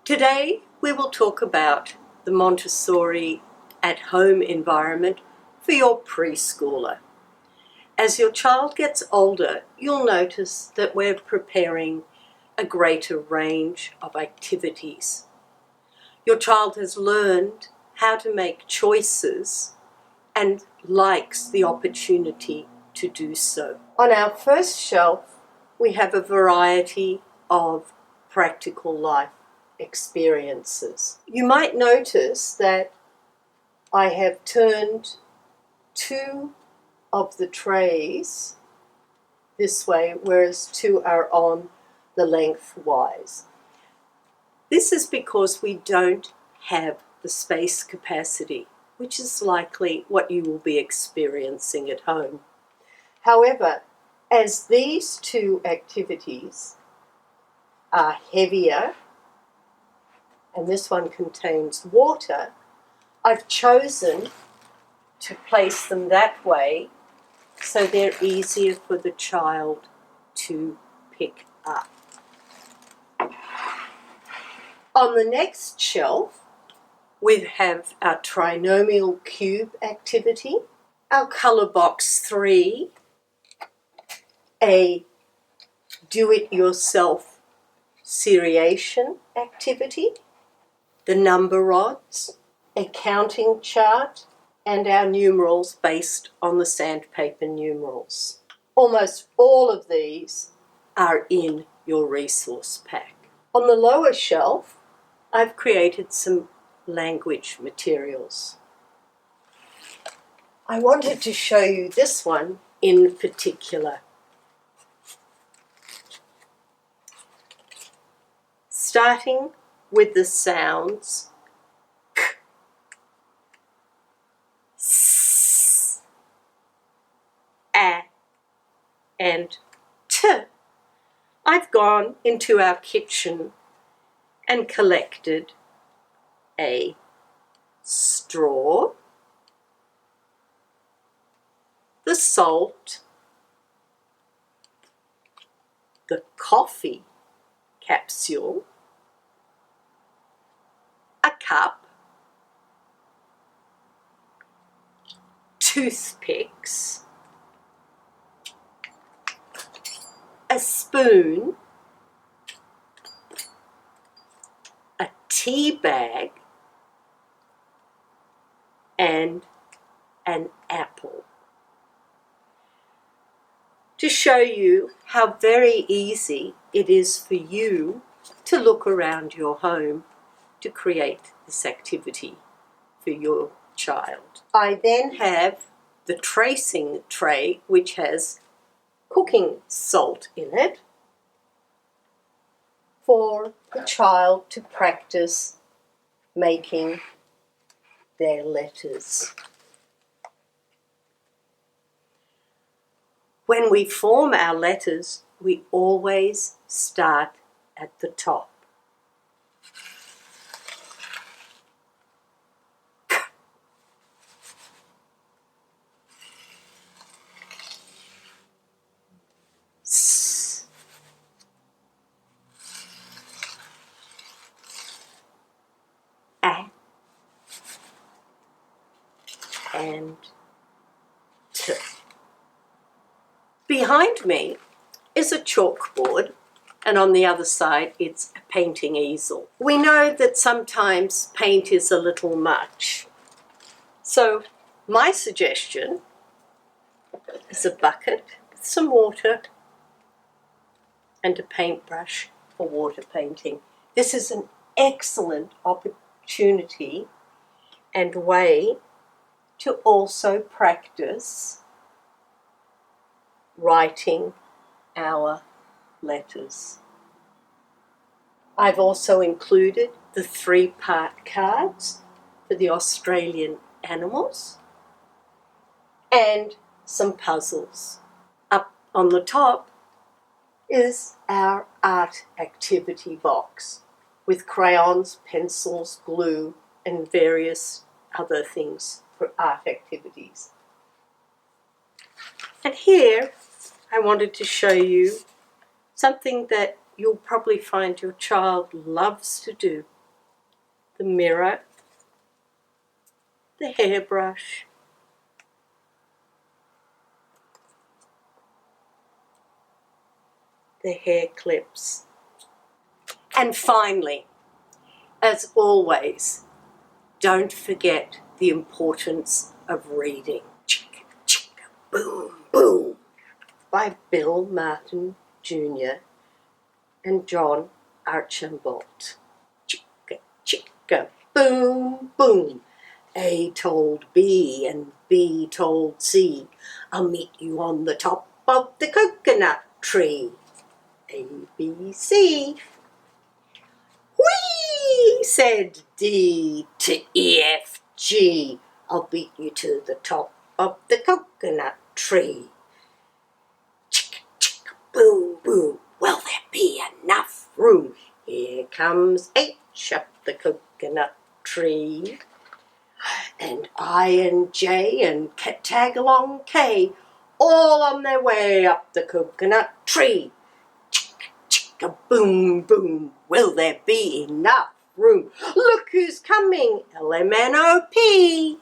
Today we will talk about the Montessori at-home environment for your preschooler. As your child gets older, you'll notice that we're preparing a greater range of activities. Your child has learned how to make choices and likes the opportunity to do so. On our first shelf, we have a variety of practical life experiences. You might notice that I have turned two of the trays this way, whereas two are on the lengthwise. This is because we don't have the space capacity, which is likely what you will be experiencing at home. However, as these two activities are heavier, and this one contains water, I've chosen to place them that way so they're easier for the child to pick up. On the next shelf, we have our trinomial cube activity, our colour box 3, a do-it-yourself seriation activity, the number rods, a counting chart, and our numerals based on the sandpaper numerals. Almost all of these are in your resource pack. On the lower shelf, I've created some language materials. I wanted to show you this one in particular. Starting with the sounds k, s, a, and t, I've gone into our kitchen and collected a straw, the salt, the coffee capsule, a cup, toothpicks, a spoon, a tea bag, and an apple. To show you how very easy it is for you to look around your home to create this activity for your child. I then have the tracing tray, which has cooking salt in it, for the child to practice making their letters. When we form our letters, we always start at the top. S, a, and t. Behind me is a chalkboard, and on the other side it's a painting easel. We know that sometimes paint is a little much, so my suggestion is a bucket with some water and a paintbrush for water painting. This is an excellent opportunity and way to also practice writing our letters. I've also included the 3-part cards for the Australian animals and some puzzles. Up on the top is our art activity box with crayons, pencils, glue, and various other things for art activities. And here I wanted to show you something that you'll probably find your child loves to do. the mirror, the hairbrush, the hair clips. And finally, as always, don't forget the importance of reading. Chicka, chicka, boom, boom, by Bill Martin Jr. and John Archambault. Chicka, chicka, boom, boom. A told B and B told C, I'll meet you on the top of the coconut tree. A, B, C. Whee, said D to E, F, G, I'll beat you to the top of the coconut tree. Chicka, chicka, boom, boom, will there be enough room? Here comes H up the coconut tree. And I and J and tag along K, all on their way up the coconut tree. Chicka, chicka, boom, boom, will there be enough room? Look who's coming, LMNOP.